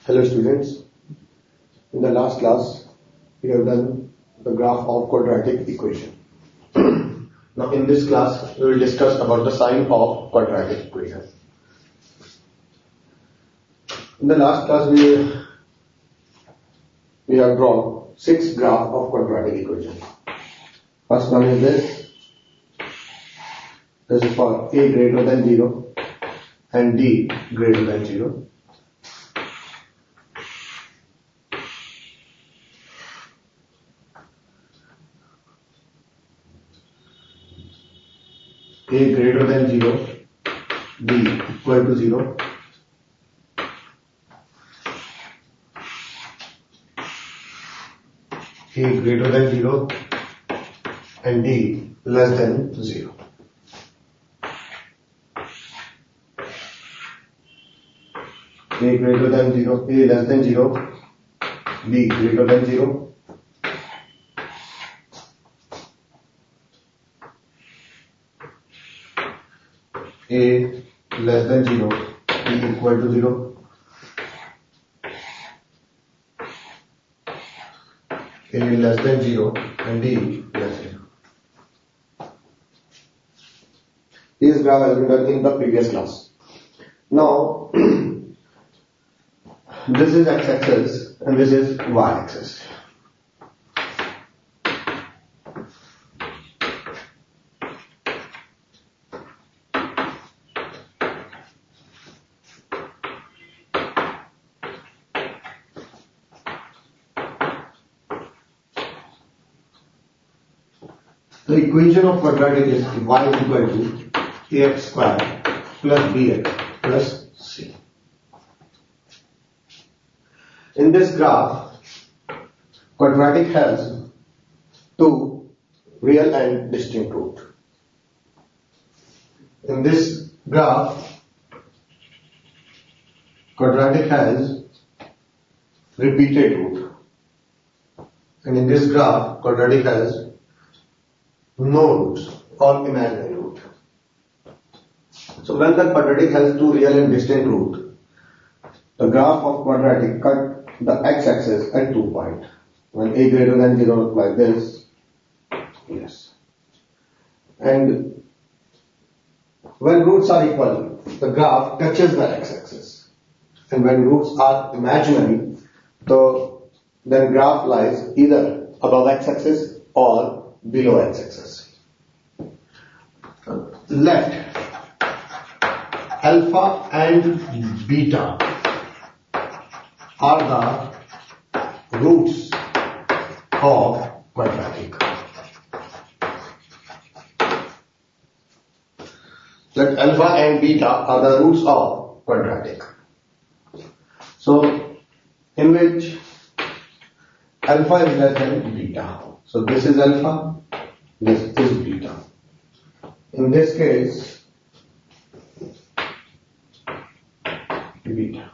Hello students, in the last class we have done the graph of quadratic equation. Now in this class we will discuss about the sign of quadratic equation. In the last class we have drawn 6 graphs of quadratic equation. First one is this. This is for a greater than 0 and d greater than 0. A greater than 0, b equal to 0, a greater than 0 and d less than 0. A greater than 0, a less than 0, b greater than 0, a less than 0, b equal to 0, a less than 0 and d less than 0. This graph has been done in the previous class. Now this is x-axis and this is y-axis. The equation of quadratic is y is equal to ax square plus bx plus c. In this graph, quadratic has two real and distinct roots. In this graph, quadratic has repeated root, and in this graph, quadratic has no roots or imaginary root. So when the quadratic has two real and distinct roots, the graph of quadratic cut the x-axis at 2 points. When a greater than 0 looks like this, yes. And when roots are equal, the graph touches the x-axis. And when roots are imaginary, then graph lies either above x-axis or below x-axis. Let alpha and beta are the roots of quadratic. Let alpha and beta are the roots of quadratic. So in which alpha is less than beta. So this is alpha, this is beta. In this case, beta.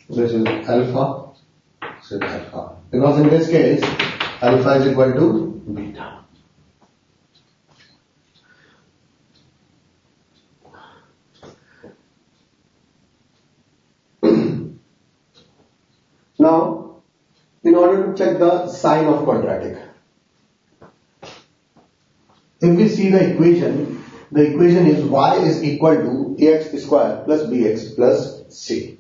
This is alpha, this is alpha. Because in this case, alpha is equal to beta. Now, in order to check the sign of quadratic, if we see the equation is y is equal to ax square plus bx plus c.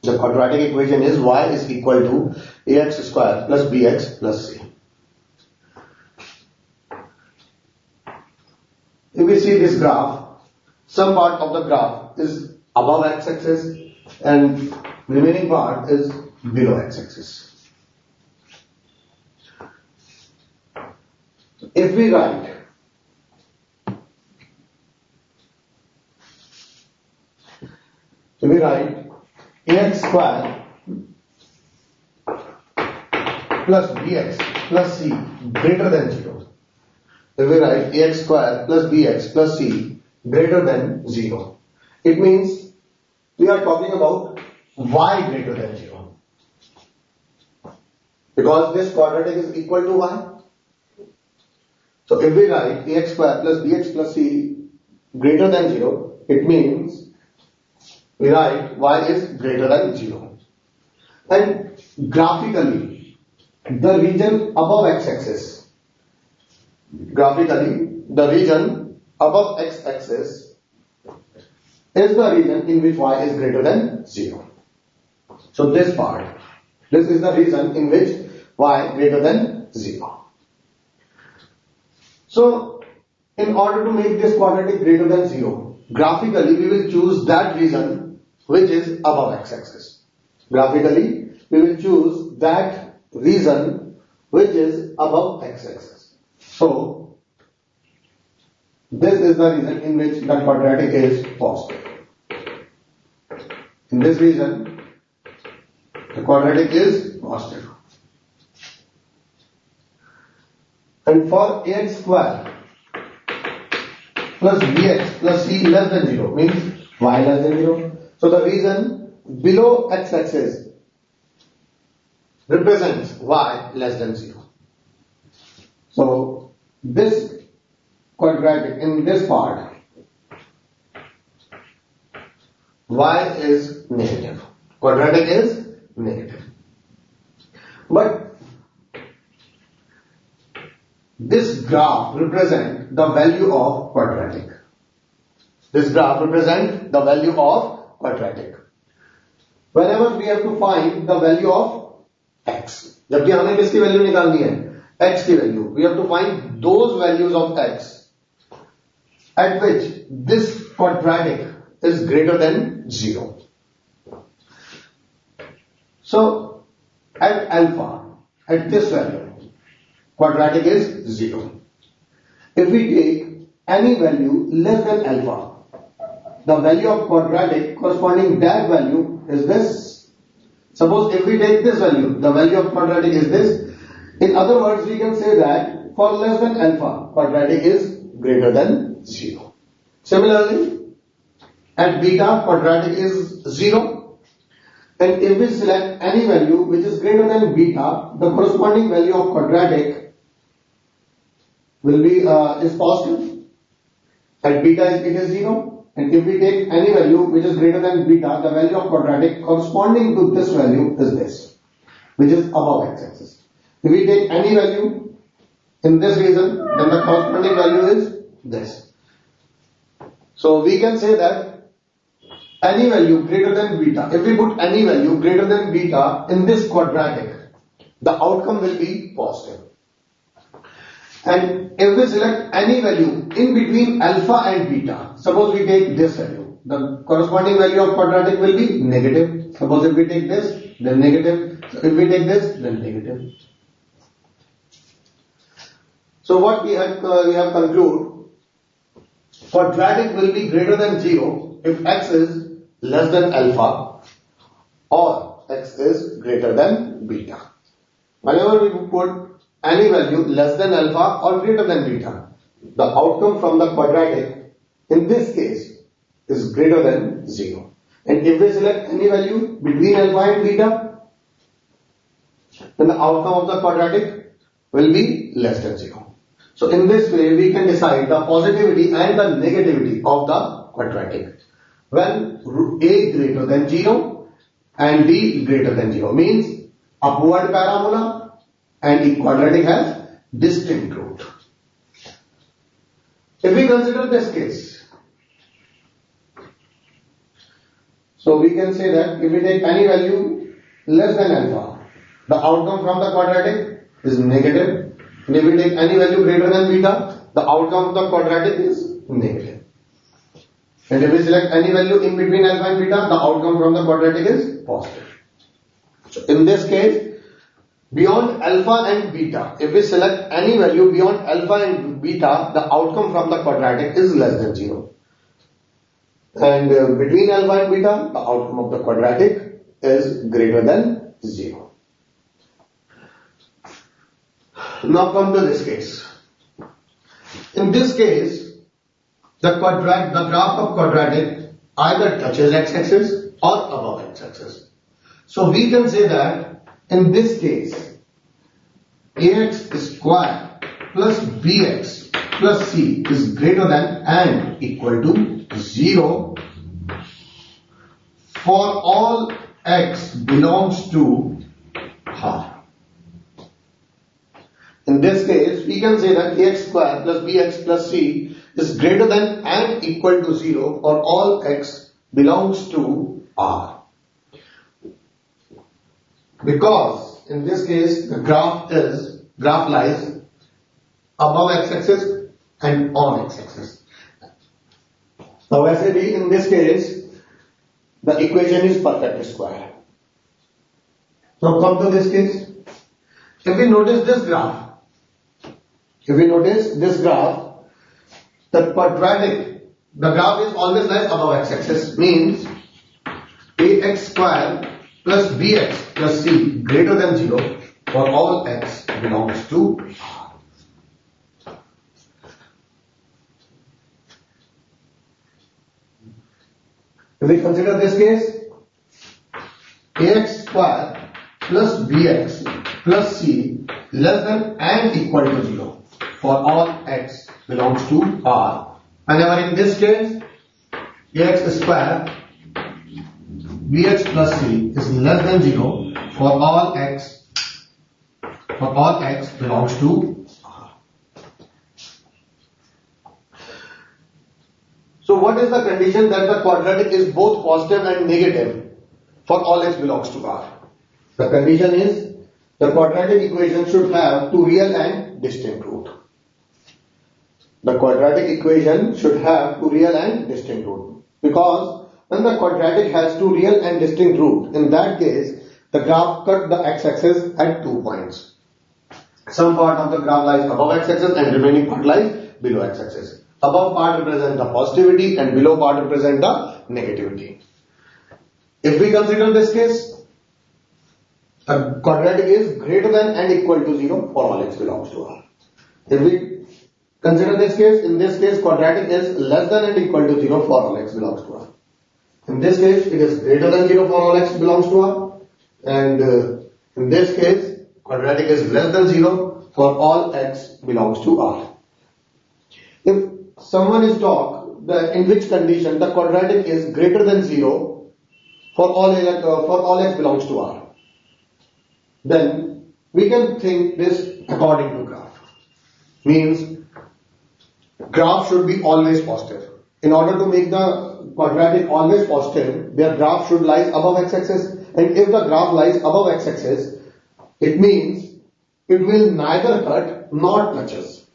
The quadratic equation is y is equal to ax square plus bx plus c. If we see this graph, some part of the graph is above x-axis and remaining part is below x-axis. If we write ax square plus bx plus c greater than 0. If we write ax square plus bx plus c greater than 0, it means we are talking about y greater than 0. Because this quadratic is equal to y. So if we write ax square plus bx plus c greater than 0, it means we write y is greater than 0. And graphically, the region above x-axis, is the region in which y is greater than 0. So this is the region in which y greater than 0. So in order to make this quadratic greater than 0, graphically we will choose that region which is above x-axis. Graphically we will choose that region which is above x-axis. So this is the region in which the quadratic is positive. In this region, the quadratic is positive. And for ax square plus bx plus c less than 0 means y less than 0. So the region below x-axis represents y less than 0. So this quadratic in this part, y is negative. Quadratic is negative. But this graph represents the value of quadratic. Whenever we have to find the value of x, जबकि हमें किसकी value निकालनी है, x की value, we have to find those values of x at which this quadratic is greater than 0. So at alpha, at this value, quadratic is 0. If we take any value less than alpha, the value of quadratic corresponding that value is this. Suppose if we take this value, the value of quadratic is this. In other words, we can say that for less than alpha, quadratic is greater than 0. Similarly, at beta, quadratic is 0. And if we select any value which is greater than beta, the corresponding value of quadratic will be is positive. At beta it is 0. And if we take any value which is greater than beta, the value of quadratic corresponding to this value is this, which is above x-axis. If we take any value in this region, then the corresponding value is this. So we can say that any value greater than beta, if we put any value greater than beta in this quadratic, the outcome will be positive. And if we select any value in between alpha and beta, suppose we take this value, the corresponding value of quadratic will be negative. Suppose if we take this, then negative. So if we take this, then negative. So what we have concluded, quadratic will be greater than 0 if x is less than alpha or x is greater than beta. Whenever we put any value less than alpha or greater than beta, the outcome from the quadratic in this case is greater than 0. And if we select any value between alpha and beta, then the outcome of the quadratic will be less than 0. So in this way we can decide the positivity and the negativity of the quadratic when a greater than 0 and b greater than 0, means upward parabola and quadratic has distinct root. If we consider this case, so we can say that if we take any value less than alpha, the outcome from the quadratic is negative. And if we take any value greater than beta, the outcome of the quadratic is negative. And if we select any value in between alpha and beta, the outcome from the quadratic is positive. So in this case, beyond alpha and beta, if we select any value beyond alpha and beta, the outcome from the quadratic is less than 0. And between alpha and beta, the outcome of the quadratic is greater than 0. Now come to this case. In this case, the graph of quadratic either touches x-axis or above x-axis. So we can say that in this case, ax square plus bx plus c is greater than and equal to 0 for all x belongs to R. In this case, we can say that ax square plus bx plus c is greater than and equal to 0 for all x belongs to R. Because in this case, the graph lies above x-axis and on x-axis. Now, as I see in this case, the equation is perfect square. Now, come to this case. If we notice this graph, the graph is always lies above x-axis, means ax square plus bx plus c greater than 0 for all x belongs to R. If we consider this case, ax square plus bx plus c less than and equal to 0 for all x belongs to R. Whenever in this case, ax square bx plus c is less than 0 for all x belongs to R. So what is the condition that the quadratic is both positive and negative for all x belongs to R? The condition is the quadratic equation should have two real and distinct roots. The quadratic equation should have two real and distinct roots. Because when the quadratic has two real and distinct roots, in that case, the graph cut the x-axis at 2 points. Some part of the graph lies above x-axis and remaining part lies below x-axis. Above part represents the positivity and below part represents the negativity. If we consider this case, the quadratic is greater than and equal to 0 for all x belongs to R. If we consider this case, in this case quadratic is less than and equal to 0 for all x belongs to R. In this case it is greater than 0 for all x belongs to R, and in this case quadratic is less than 0 for all x belongs to R. If someone is taught that in which condition the quadratic is greater than 0 for all x belongs to R, then we can think this according to graph. Means graph should be always positive. In order to make the quadratic always positive, their graph should lie above x-axis. And if the graph lies above x-axis, it means it will neither cut nor touches.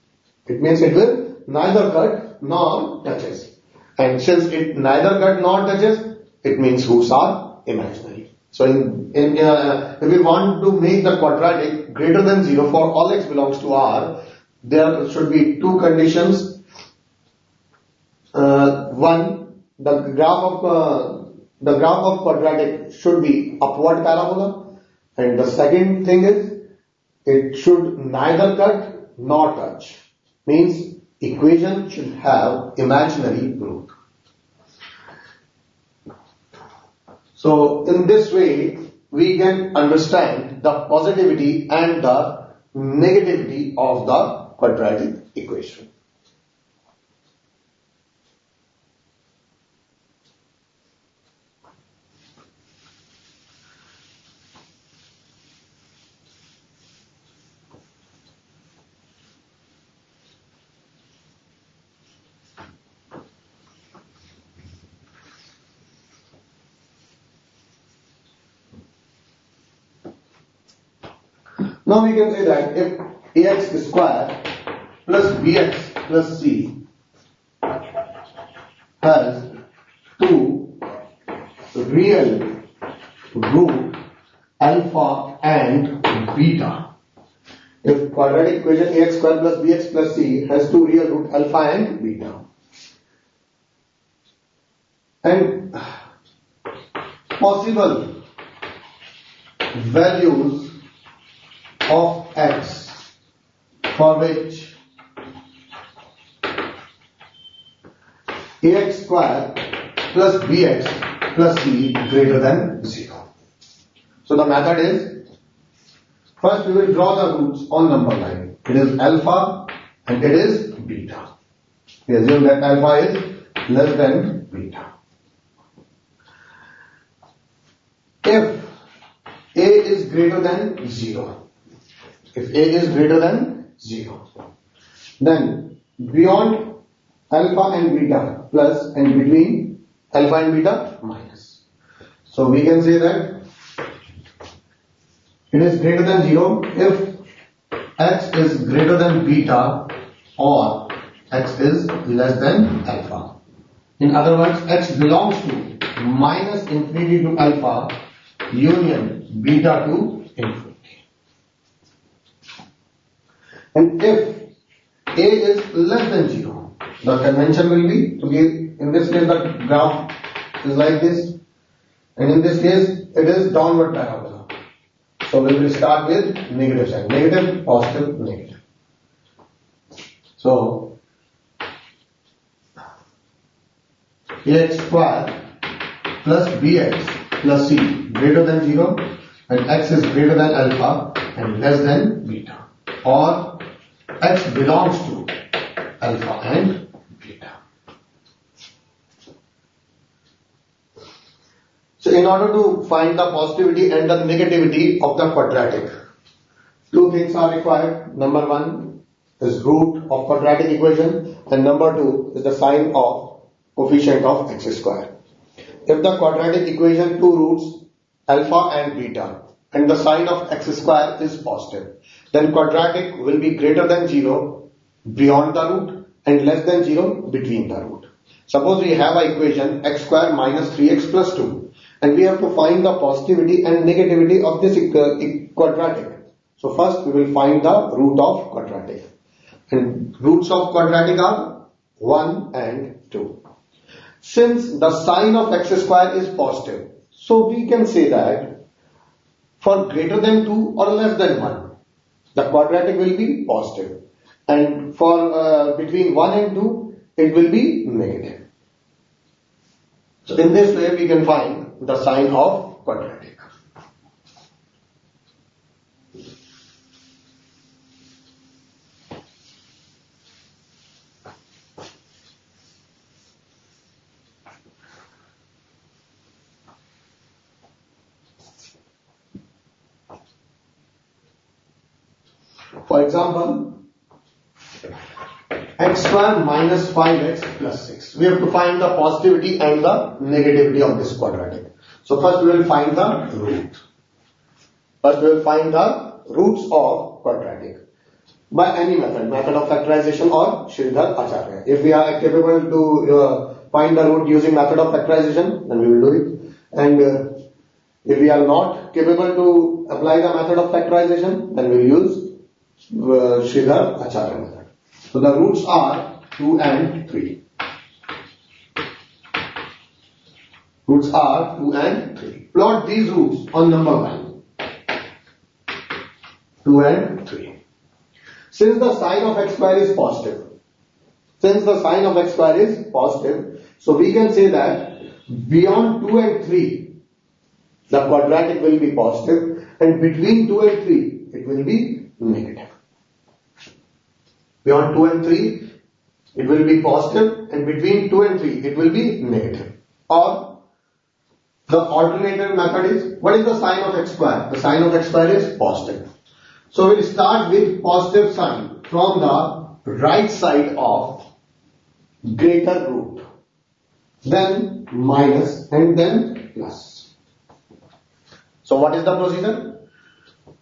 It means it will neither cut nor touches. And since it neither cut nor touches, it means roots are imaginary. So if we want to make the quadratic greater than 0 for all x belongs to R, there should be two conditions. One, the graph of quadratic should be upward parabola, and the second thing is it should neither cut nor touch. Means equation should have imaginary root. So in this way, we can understand the positivity and the negativity of the quadratic equation. Now we can say that if ax square plus bx plus c has two real root alpha and beta. If quadratic equation ax square plus bx plus c has two real root alpha and beta, and possible values of x for which ax square plus bx plus c greater than 0. So the method is, first we will draw the roots on number line. It is alpha and it is beta. We assume that alpha is less than beta. if a is greater than 0, if a is greater than 0, then beyond alpha and beta plus and between alpha and beta minus. So we can say that it is greater than 0 if x is greater than beta or x is less than alpha. In other words, x belongs to minus infinity to alpha union beta to infinity. And if a is less than 0, the convention will be to give, in this case the graph is like this, and in this case it is downward parabola. So we will start with negative sign, negative, positive, negative. So ax square plus bx plus c greater than 0 and x is greater than alpha and less than beta, or x belongs to alpha and beta. So in order to find the positivity and the negativity of the quadratic, two things are required. Number one is root of quadratic equation, and number two is the sign of coefficient of x square. If the quadratic equation two roots alpha and beta and the sign of x square is positive, then quadratic will be greater than 0 beyond the root and less than 0 between the root. Suppose we have an equation x square minus 3x plus 2, and we have to find the positivity and negativity of this quadratic. So first we will find the root of quadratic, and roots of quadratic are 1 and 2. Since the sign of x square is positive, so we can say that for greater than 2 or less than 1, the quadratic will be positive, and for between 1 and 2, it will be negative. So in this way we can find the sign of quadratic. For example, x square minus 5x plus 6. We have to find the positivity and the negativity of this quadratic. So first we will find the root. First we will find the roots of quadratic by any method of factorization or Sridhar Acharya. If we are capable to find the root using method of factorization, then we will do it. And if we are not capable to apply the method of factorization, then we will use Sridhar Acharya method. So the roots are 2 and 3. Roots are 2 and 3. Plot these roots on number line. 2 and 3. Since the sign of x square is positive, so we can say that beyond 2 and 3, the quadratic will be positive, and between 2 and 3, it will be negative. Beyond 2 and 3, it will be positive, and between 2 and 3, it will be negative. Or the alternative method is, what is the sign of x square? The sign of x square is positive. So we will start with positive sign from the right side of greater root, then minus, and then plus. So what is the procedure?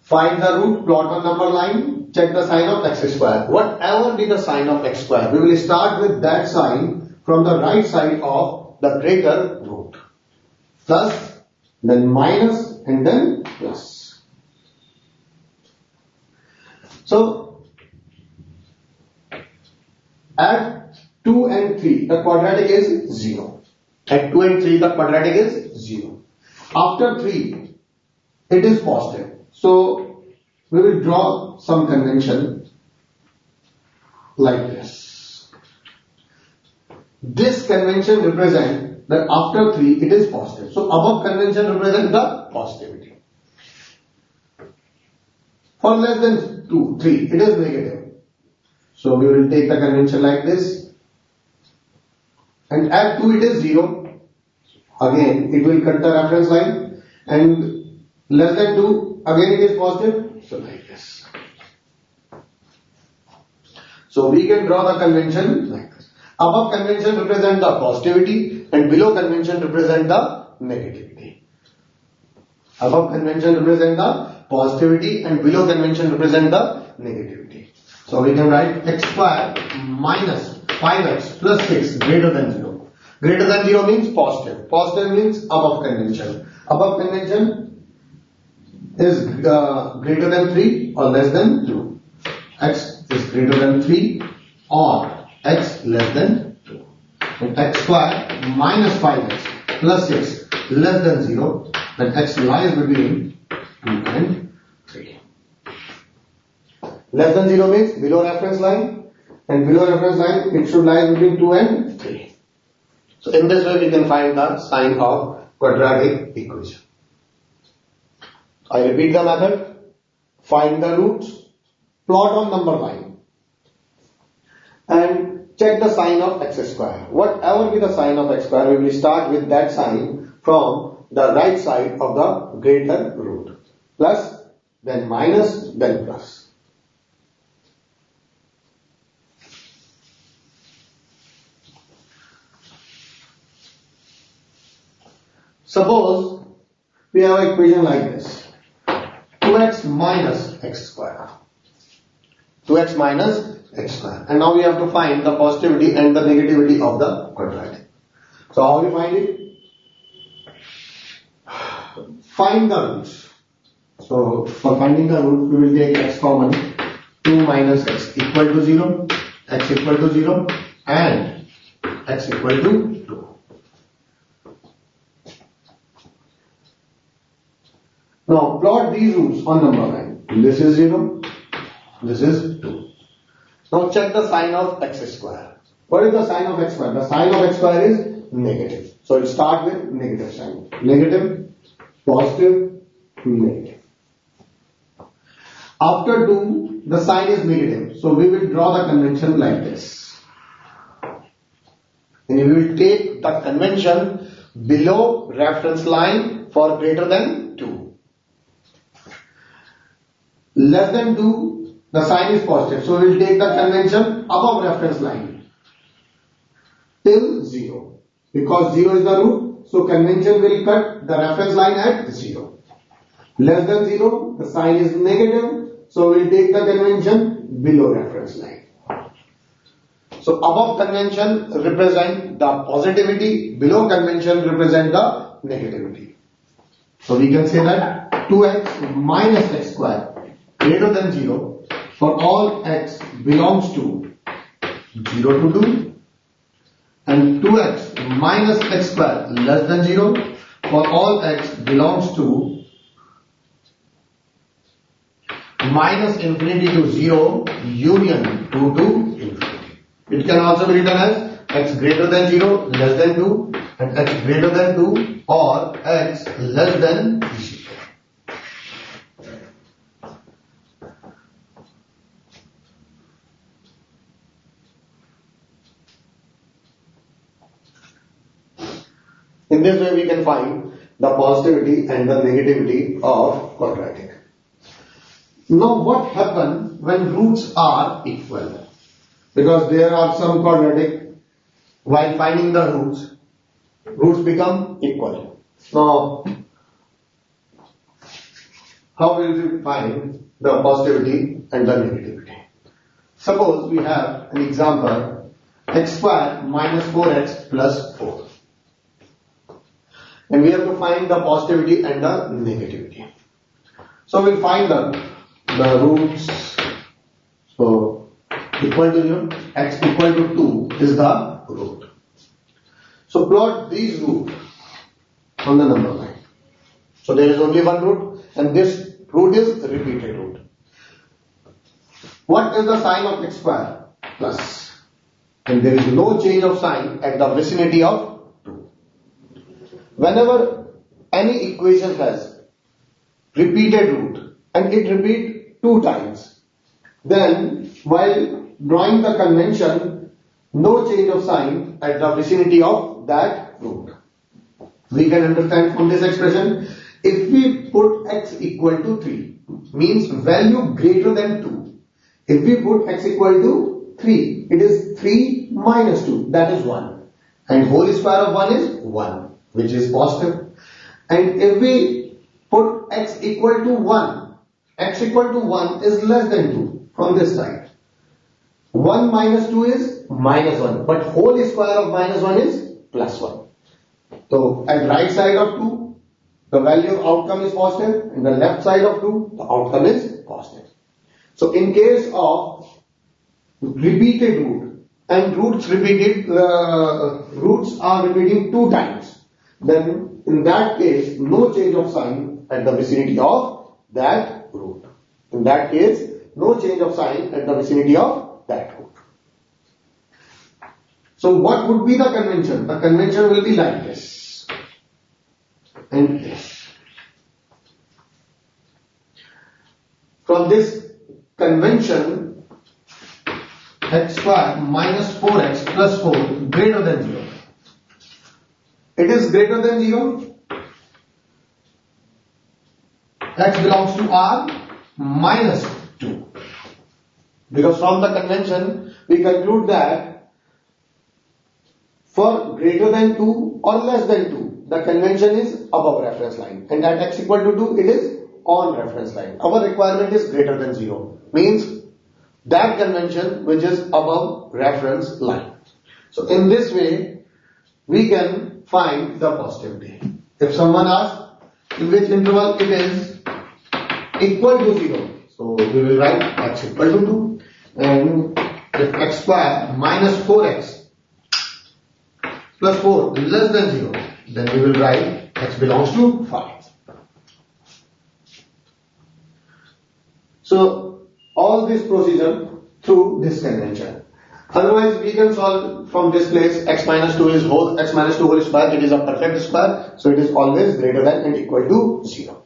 Find the root, plot on number line, check the sign of x square. Whatever be the sign of x square, we will start with that sign from the right side of the greater root. Plus, then minus, and then plus. So, at 2 and 3, the quadratic is 0. At 2 and 3, the quadratic is 0. After 3, it is positive. So, we will draw some convention like this. This convention represents that after 3, it is positive. So, above convention represents the positivity. For less than 2, 3, it is negative. So, we will take the convention like this. And at 2, it is 0. Again, it will cut the reference line. and less than 2, again it is positive, so like this. So we can draw the convention like this. Above convention represent the positivity and below convention represent the negativity. Above convention represent the positivity and below convention represent the negativity. So we can write x square minus 5x plus 6 greater than 0. Greater than 0 means positive. Positive means above convention. Above convention is greater than 3 or less than 2. X is greater than 3 or x less than 2. And x square minus 5x plus 6 less than 0, then x lies between 2 and 3. Less than 0 means below reference line, and below reference line it should lie between 2 and 3. So in this way we can find the sign of quadratic equation. I repeat the method. Find the roots, plot on number line, and check the sign of x square. Whatever be the sign of x square, we will start with that sign from the right side of the greater root. Plus, then minus, then plus. Suppose we have an equation like this. 2x minus x square. 2x minus x square. And now we have to find the positivity and the negativity of the quadratic. So how we find it? Find the roots. So for finding the root, we will take x common. 2 minus x equal to 0, x equal to 0, and x equal to 2. Now plot these roots on number line. This is 0, this is 2. Now check the sign of x square. What is the sign of x square? The sign of x square is negative. So we'll start with negative sign. Negative, positive, negative. After 2, the sign is negative. So we will draw the convention like this. And we will take the convention below reference line for greater than 2. Less than 2, the sign is positive. So we will take the convention above reference line till 0. Because 0 is the root, so convention will cut the reference line at 0. Less than 0, the sign is negative. So we will take the convention below reference line. So above convention represent the positivity, below convention represent the negativity. So we can say that 2x minus x square greater than 0 for all x belongs to 0 to 2, and 2x minus x square less than 0 for all x belongs to minus infinity to 0 union 2 to infinity. It can also be written as x greater than 0 less than 2 and x greater than 2 or x less than 0. In this way we can find the positivity and the negativity of quadratic. Now what happens when roots are equal? Because there are some quadratic, while finding the roots become equal. Now how will we find the positivity and the negativity? Suppose we have an example, x square minus 4x plus 4. And we have to find the positivity and the negativity. So we'll find the roots. So equal to 0, x equal to 2 is the root. So plot these roots on the number line. So there is only one root and this root is repeated root. What is the sign of x square? Plus. And there is no change of sign at the vicinity of 2. Whenever any equation has repeated root and it repeats 2 times, then while drawing the convention, no change of sign at the vicinity of that root. We can understand from this expression, If we put x equal to 3, means value greater than 2. If we put x equal to 3, it is 3 minus 2, that is 1. And whole square of 1 is 1, which is positive. And if we put x equal to 1, x equal to 1 is less than 2 from this side. 1 minus 2 is minus 1, but whole square of minus 1 is plus 1. So at right side of 2, the value of outcome is positive, and the left side of 2, the outcome is positive. So in case of repeated root, and roots are repeating 2 times, then in that case no change of sign at the vicinity of that root. In that case, no change of sign at the vicinity of that root. So what would be the convention? The convention will be like this and this. From this convention, x square minus 4x plus 4 greater than 0. It is greater than 0. X belongs to R minus 2. Because from the convention, we conclude that for greater than 2 or less than 2, the convention is above reference line. And at x equal to 2, it is on reference line. Our requirement is greater than 0. Means that convention which is above reference line. So in this way, we can find the positivity. If someone asks in which interval it is equal to 0, so we will write x equal to 2. And if x square minus 4x plus 4 is less than 0, then we will write x belongs to 5. So all this procedure through this convention. Otherwise we can solve from this place. X minus 2 is x minus 2 whole square. It is a perfect square, so it is always greater than and equal to 0.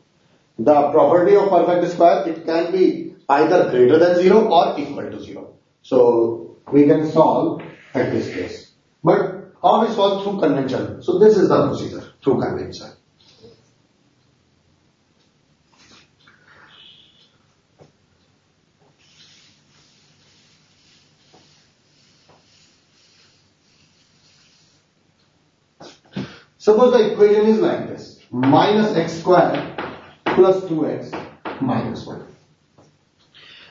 The property of perfect square, it can be either greater than 0 or equal to 0. So we can solve at this case. But how we solve? Through convention. So this is the procedure through convention. Suppose the equation is like this: minus x square plus 2x minus 1.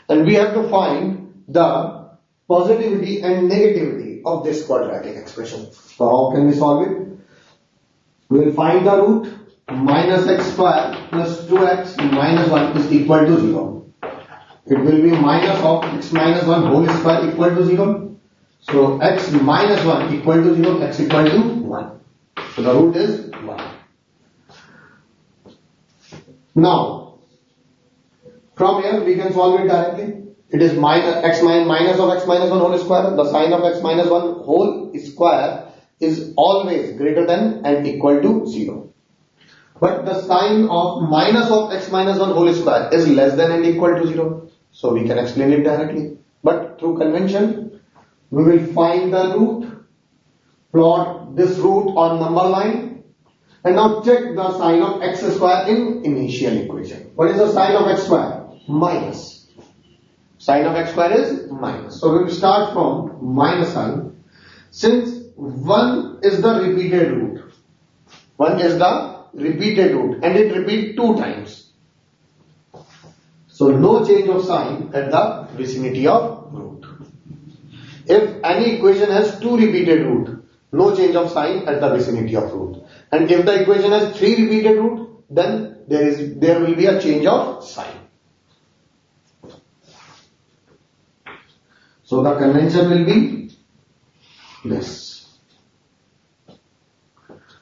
And we have to find the positivity and negativity of this quadratic expression. So how can we solve it? We will find the root. Minus x square plus 2x minus 1 is equal to 0. It will be minus of x minus 1 whole square equal to 0. So x minus 1 equal to 0, x equal to 1. So the root is 1. Now, from here we can solve it directly. It is minus of x minus 1 whole square. The sign of x minus 1 whole square is always greater than and equal to 0. But the sign of minus of x minus 1 whole square is less than and equal to 0. So we can explain it directly. But through convention, we will find the root, plot this root on number line, and now check the sign of x square in initial equation. What is the sign of x square? Minus. Sign of x square is minus. So we will start from minus sign. Since 1 is the repeated root, 1 is the repeated root and it repeats 2 times. So no change of sign at the vicinity of root. If any equation has 2 repeated root, no change of sign at the vicinity of root. And if the equation has 3 repeated root, then there will be a change of sign. So the convention will be this.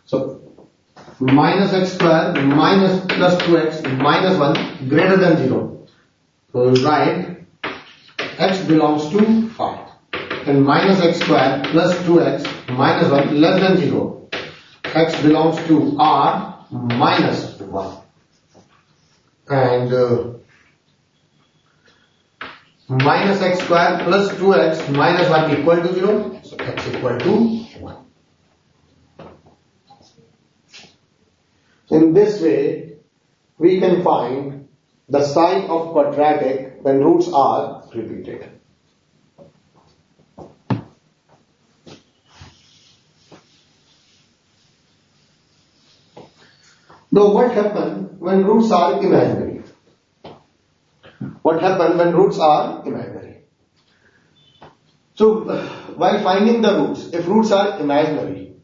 So minus x square minus plus 2x minus 1 greater than 0. So we write x belongs to 5. And minus x square plus 2x minus 1 less than 0. X belongs to R minus 1. And minus x square plus 2x minus 1 equal to 0. So x equal to 1. In this way, we can find the sign of quadratic when roots are repeated. Now what happens when roots are imaginary? What happens when roots are imaginary? So while finding the roots, if roots are imaginary,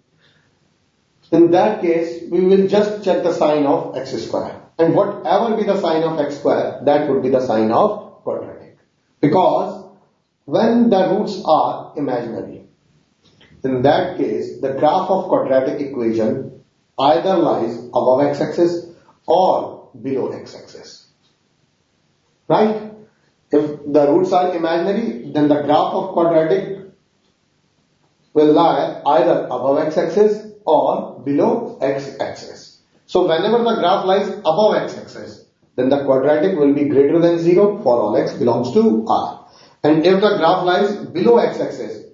in that case we will just check the sign of x square, and whatever be the sign of x square, that would be the sign of quadratic. Because when the roots are imaginary, in that case the graph of quadratic equation either lies above x-axis or below x-axis. Right? If the roots are imaginary, then the graph of quadratic will lie either above x-axis or below x-axis. So whenever the graph lies above x-axis, then the quadratic will be greater than 0 for all x belongs to R. And if the graph lies below x-axis,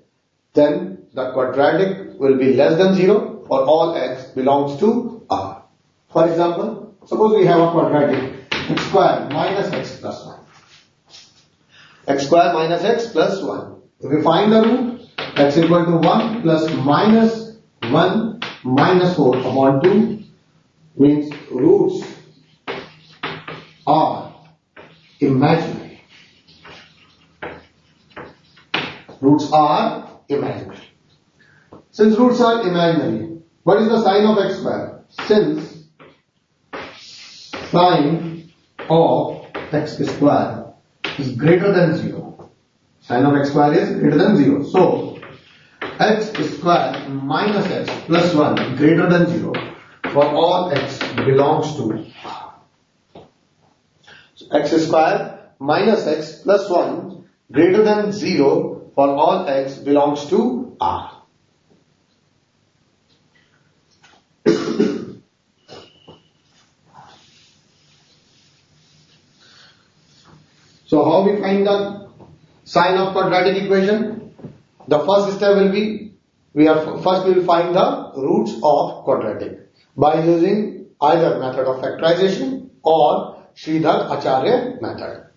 then the quadratic will be less than 0 for all x belongs to R. For example, suppose we have a quadratic x square minus x plus 1. X square minus x plus 1. If we find the root, x equal to 1 plus minus 1 minus 4 upon 2 means roots are imaginary. Roots are imaginary. Since roots are imaginary, what is the sign of x square? Since sign of x square is greater than 0, sign of x square is greater than 0. So x square minus x plus 1 greater than 0 for all x belongs to R. So x square minus x plus 1 greater than 0 for all x belongs to R. So how we find the sign of quadratic equation? The first step will be, first we will find the roots of quadratic by using either method of factorization or Sridhar Acharya method.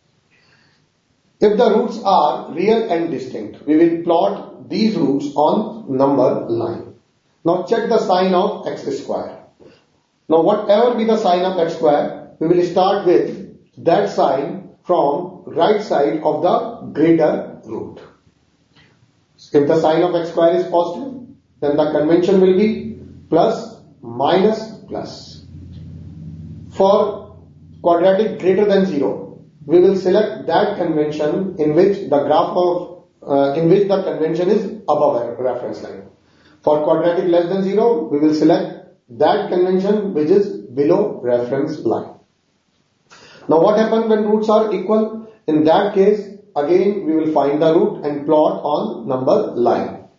If the roots are real and distinct, we will plot these roots on number line. Now check the sign of x square. Now whatever be the sign of x square, we will start with that sign from right side of the greater root. If the sign of x square is positive, then the convention will be plus, minus, plus. For quadratic greater than 0, we will select that convention in which the convention is above a reference line. For quadratic less than 0, we will select that convention which is below reference line. Now what happens when roots are equal? In that case, again we will find the root and plot on number line.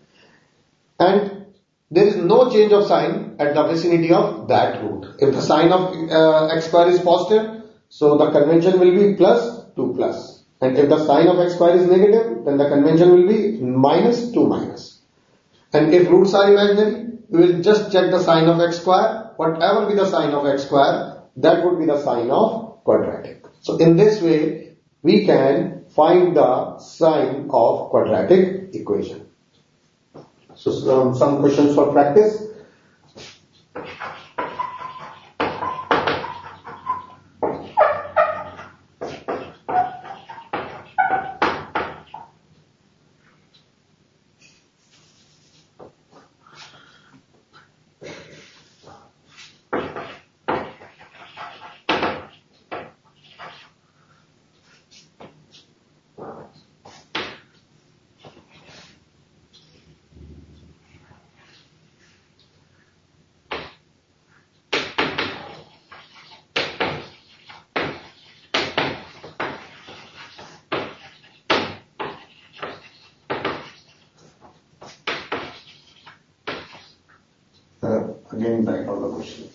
And there is no change of sign at the vicinity of that root. If the sign of x square is positive, so the convention will be plus 2 plus. And if the sign of x square is negative, then the convention will be minus 2 minus. And if roots are imaginary, we will just check the sign of x square. Whatever be the sign of x square, that would be the sign of quadratic. So in this way, we can find the sign of quadratic equation. So some questions for practice. Again, write all the questions.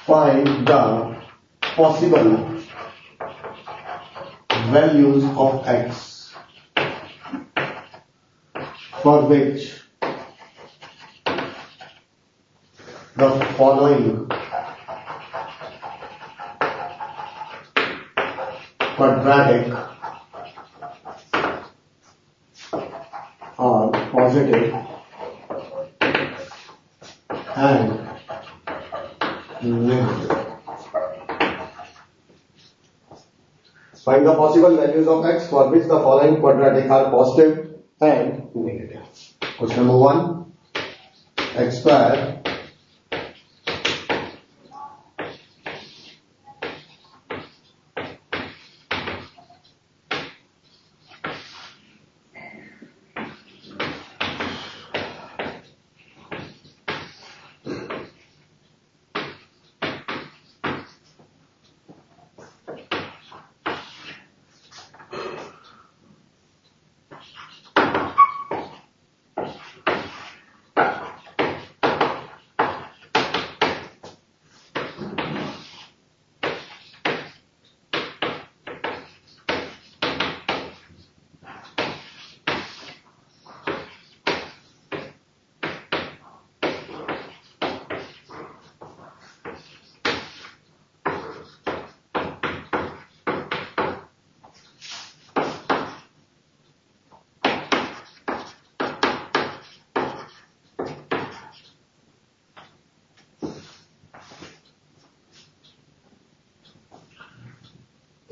Find the possible values of x for which the following quadratic are positive and negative. Find the possible values of x for which the following quadratic are positive and negative. Question number 1. X square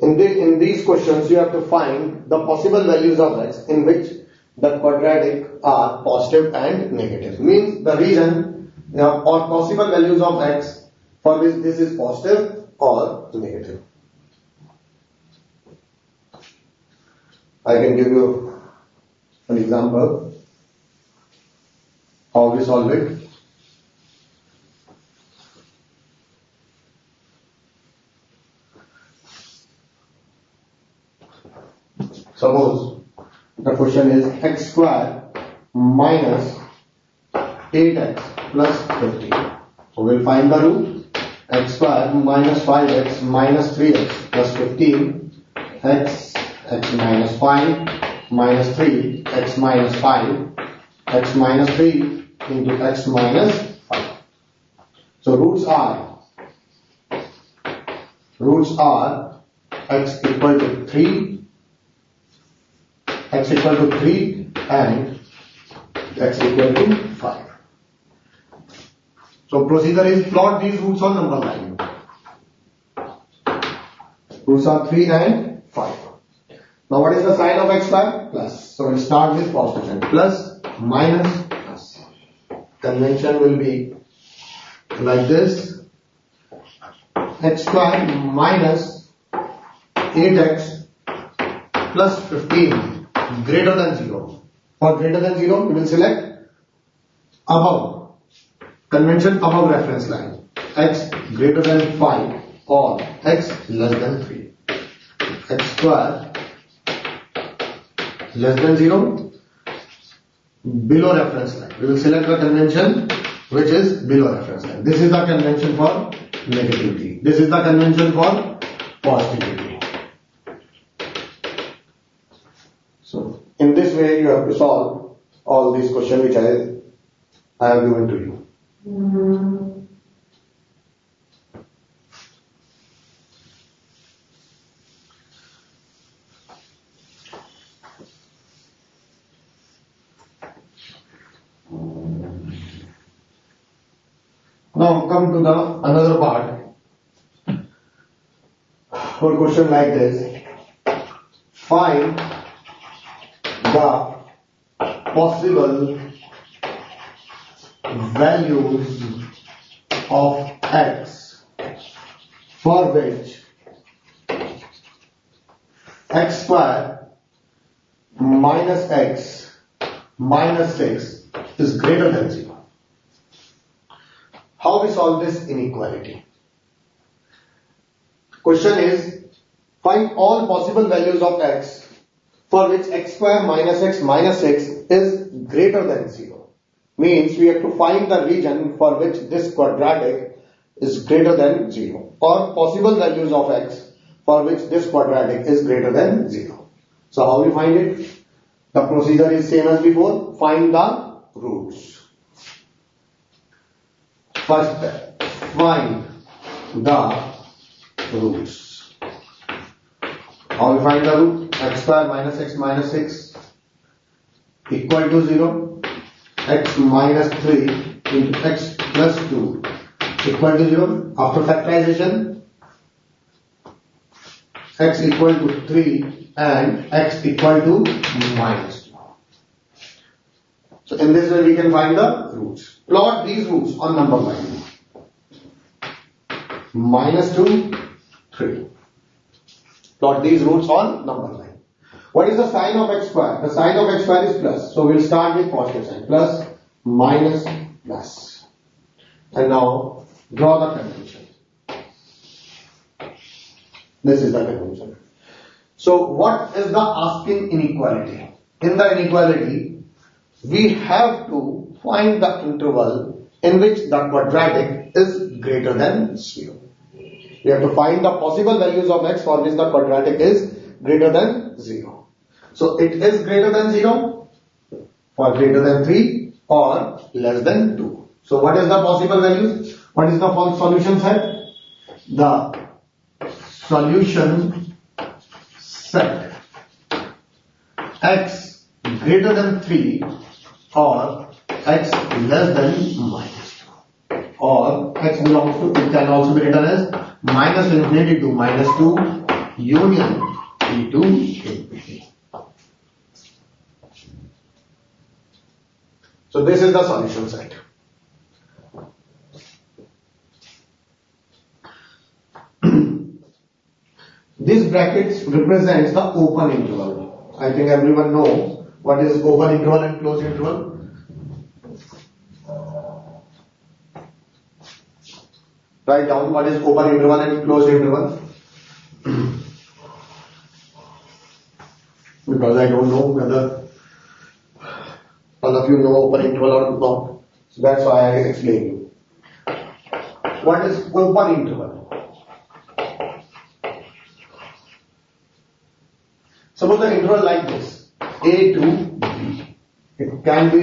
in these questions you have to find the possible values of x in which the quadratic are positive and negative. Means the reason or possible values of x for which this is positive or negative. I can give you an example how we solve it. Suppose the question is x square minus 8x plus 15. So we'll find the root. X square minus 5x minus 3x plus 15. X minus 5 minus 3 x minus 5 x minus 3 into x minus 5. So roots are x equal to 3, x equal to 3 and x equal to 5. So procedure is plot these roots on number line. Roots are 3 and 5. Now what is the sign of x square? Plus. So we start with positive sign. Plus, minus, plus. Convention will be like this. X square minus 8x plus 15 greater than 0. For greater than 0, we will select above. Convention above reference line. X greater than 5 or x less than 3. X square less than 0 below reference line. We will select the convention which is below reference line. This is the convention for negativity. This is the convention for positivity. So in this way you have to solve all these questions which I have given to you. Now come to the another part. For question like this, find the possible values of x for which x square minus x minus 6 is greater than 0. How we solve this inequality? Question is, find all possible values of x for which x square minus x minus 6 is greater than 0. Means we have to find the region for which this quadratic is greater than 0, or possible values of x for which this quadratic is greater than 0. So how we find it? The procedure is same as before. Find the roots. First step, find the roots. How we find the root? X square minus x minus 6 equal to 0. X minus 3 into x plus 2 equal to 0. After factorization, x equal to 3 and x equal to minus 2. So in this way we can find the roots. Plot these roots on number line. Minus 2, 3. Plot these roots on number line. What is the sign of x square? The sign of x square is plus. So we'll start with positive sign. Plus, minus, plus. And now draw the convention. This is the convention. So what is the asking inequality? In the inequality, we have to find the interval in which the quadratic is greater than 0. We have to find the possible values of x for which the quadratic is greater than 0. So it is greater than 0 or greater than 3 or less than 2. So what is the possible values? What is the solution set? The solution set x greater than 3 or x less than minus 2, or x belongs to, it can also be written as minus infinity to minus 2 union into infinity. So this is the solution set. This brackets represents the open interval. I think everyone knows what is open interval and closed interval. Write down what is open interval and closed interval. Because I don't know whether all of you know open interval or not. So that's why I explain you. What is open interval? Suppose the interval like this, A to B. It can be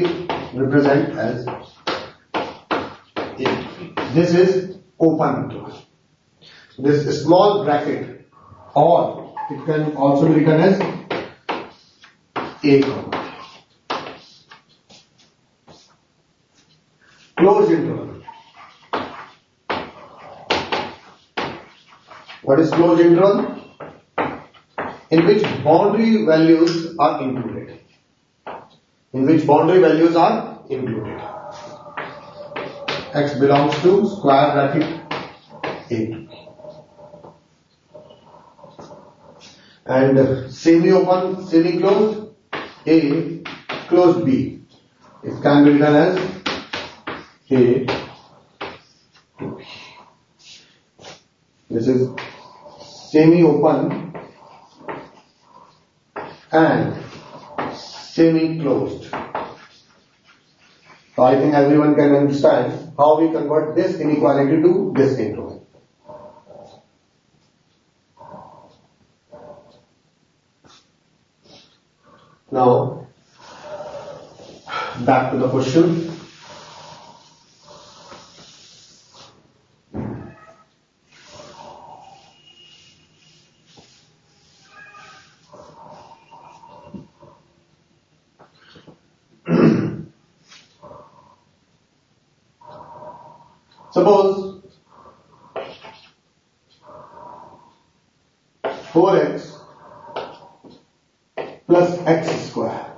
represented as A to B. This is open interval. This small bracket, or it can also be written as A comma. Closed interval. What is closed interval? In which boundary values are included. In which boundary values are included. X belongs to square bracket A. And semi-open, semi-closed, A, closed B. It can be written as A to B. This is semi-open and semi-closed. So I think everyone can understand how we convert this inequality to this interval. Now, back to the question. Suppose 4x plus x square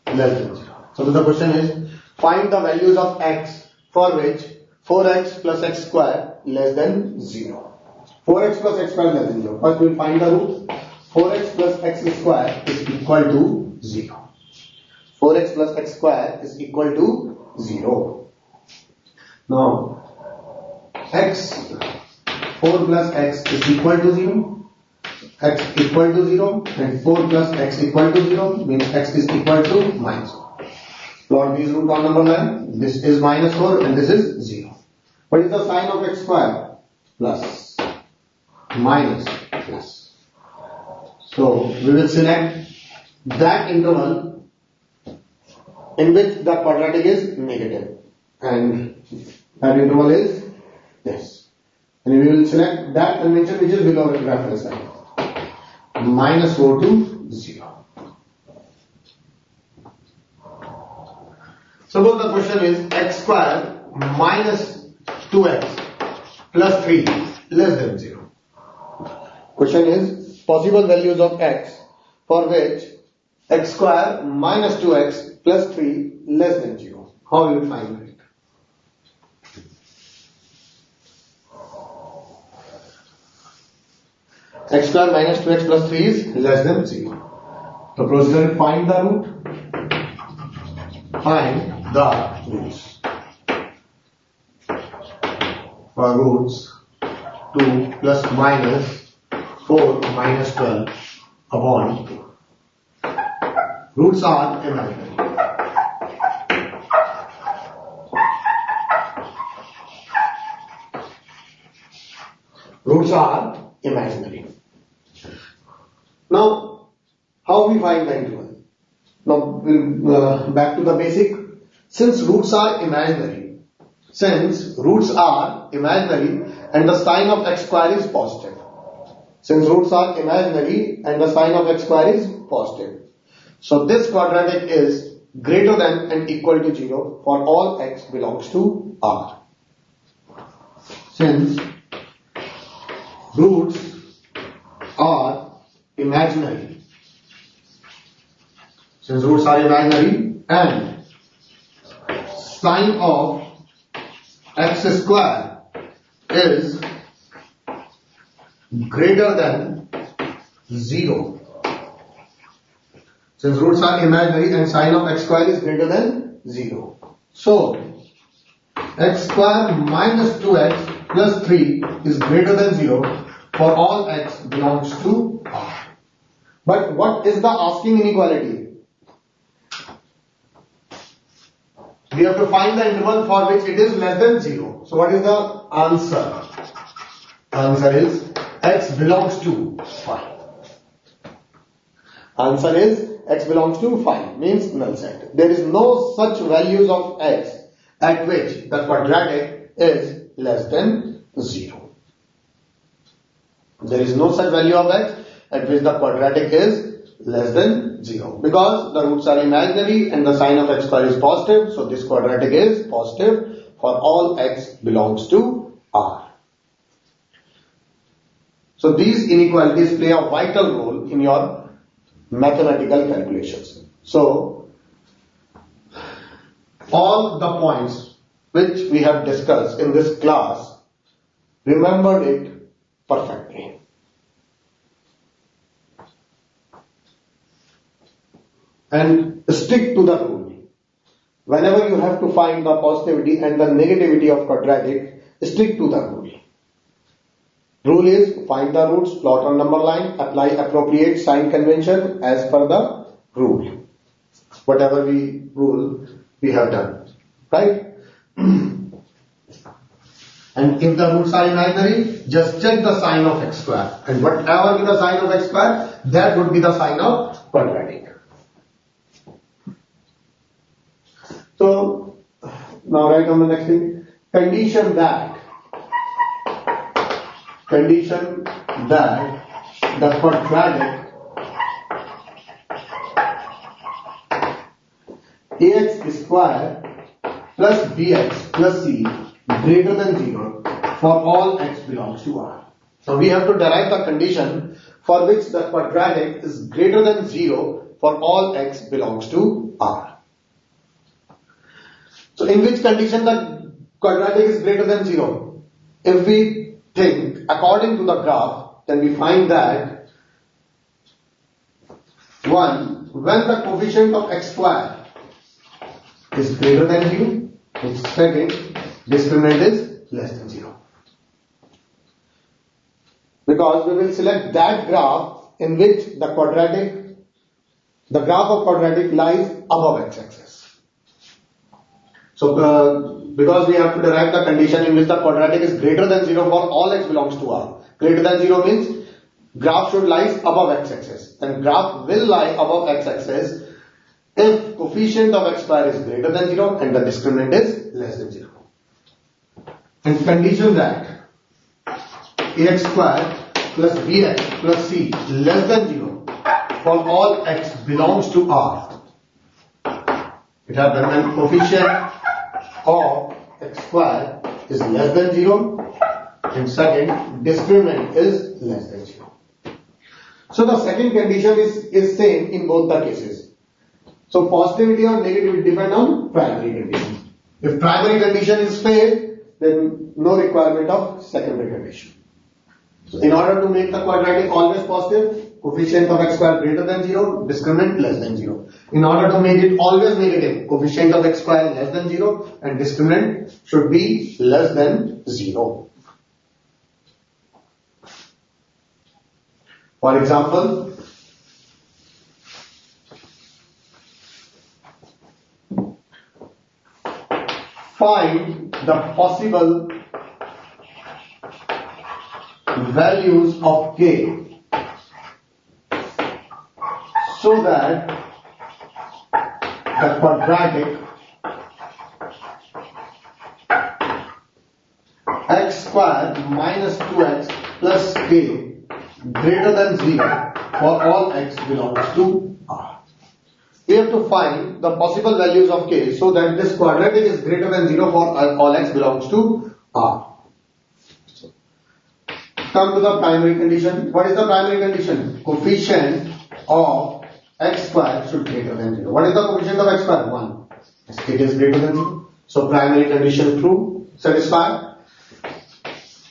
less than 0. So the question is, find the values of x for which 4x plus x square less than 0. 4x plus x square less than 0. First we will find the root. 4x plus x square is equal to 0. 4x plus x square is equal to 0. Now, x, 4 plus x is equal to 0, x equal to 0, and 4 plus x equal to 0 means x is equal to minus 1. Plot these root on number line. This is minus 4 and this is 0. What is the sign of x square? Plus, minus, plus. So we will select that interval in which the quadratic is negative, and that interval is this. And we will select that convention which is below the reference line, -4 to 0. Suppose the question is x square minus 2x plus 3 less than 0. Question is possible values of x for which x square minus 2x plus 3 less than 0. How you will find it? X square minus 2x plus 3 is less than 0. The procedure is find the root. Find the roots. For roots 2 plus minus 4 minus 12 upon 2. Roots are imaginary. Roots are imaginary. Now, how we find the interval? Now, we'll back to the basic. Since roots are imaginary and the sign of x square is positive. Since roots are imaginary and the sign of x square is positive. So this quadratic is greater than and equal to 0 for all x belongs to R. Since roots are imaginary, and sign of x square is greater than 0. Since roots are imaginary and sign of x square is greater than 0. So, x square minus 2x plus 3 is greater than 0 for all x belongs to R. But what is the asking inequality? We have to find the interval for which it is less than 0. So what is the answer? Answer is x belongs to 5. Answer is x belongs to 5 means null set. There is no such values of x at which the quadratic is less than 0. There is no such value of x at which the quadratic is less than 0 because the roots are imaginary and the sign of x square is positive. So this quadratic is positive for all x belongs to R. So these inequalities play a vital role in your mathematical calculations. So all the points which we have discussed in this class, remember it perfectly. And stick to the rule. Whenever you have to find the positivity and the negativity of quadratic, stick to the rule. Rule is find the roots, plot on number line, apply appropriate sign convention as per the rule. Whatever rule we have done. Right? And if the roots are imaginary, just check the sign of x square. And whatever be the sign of x square, that would be the sign of quadratic. So, now write on the next thing. Condition that the quadratic ax square plus bx plus c greater than 0 for all x belongs to R. So we have to derive the condition for which the quadratic is greater than 0 for all x belongs to R. So in which condition the quadratic is greater than 0? If we think according to the graph, then we find that 1. When the coefficient of x square is greater than 0, its second discriminant is less than 0. Because we will select that graph in which the graph of quadratic lies above x-axis. So, because we have to derive the condition in which the quadratic is greater than 0 for all x belongs to R. Greater than 0 means graph should lie above x-axis, and graph will lie above x-axis if coefficient of x square is greater than 0 and the discriminant is less than 0. And condition that ax square plus bx plus c less than 0 for all x belongs to R. It happens when coefficient of x square is less than 0 and second discriminant is less than 0. So the second condition is same in both the cases. So positivity or negativity depend on primary condition. If primary condition is failed, then no requirement of secondary condition. So in order to make the quadratic always positive, coefficient of x square greater than 0, discriminant less than 0. In order to make it always negative, coefficient of x square less than 0 and discriminant should be less than 0. For example, find the possible values of k so that the quadratic x square minus 2x plus k greater than 0 for all x belongs to R. We have to find the possible values of k so that this quadratic is greater than 0 for all x belongs to R. So, come to the primary condition. What is the primary condition? Coefficient of x square should be greater than 0. What is the coefficient of x square? 1. It is greater than 0. So primary condition true, satisfied.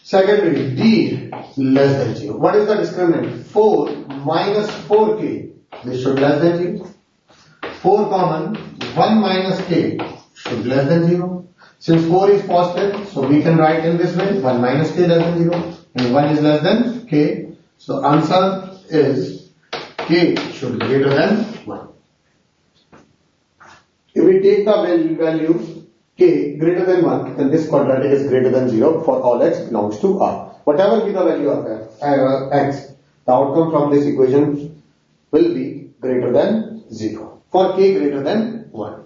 Secondary, d less than 0. What is the discriminant? 4 minus 4k. This should less than 0. 4 common, 1 minus k should less than 0. Since 4 is positive, so we can write in this way, 1 minus k less than 0 and 1 is less than k. So answer is k should be greater than 1. If we take the value k greater than 1, then this quadratic is greater than 0 for all x belongs to R. Whatever be the value of x, the outcome from this equation will be greater than 0 for k greater than 1.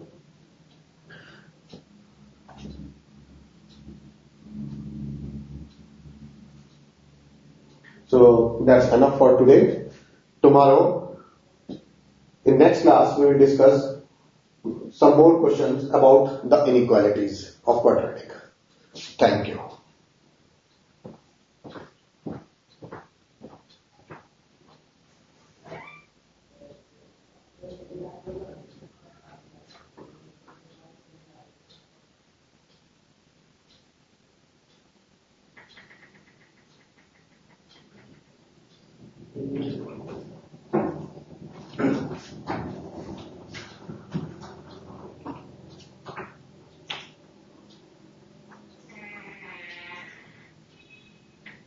So that's enough for today. Tomorrow, in next class, we will discuss some more questions about the inequalities of quadratic. Thank you.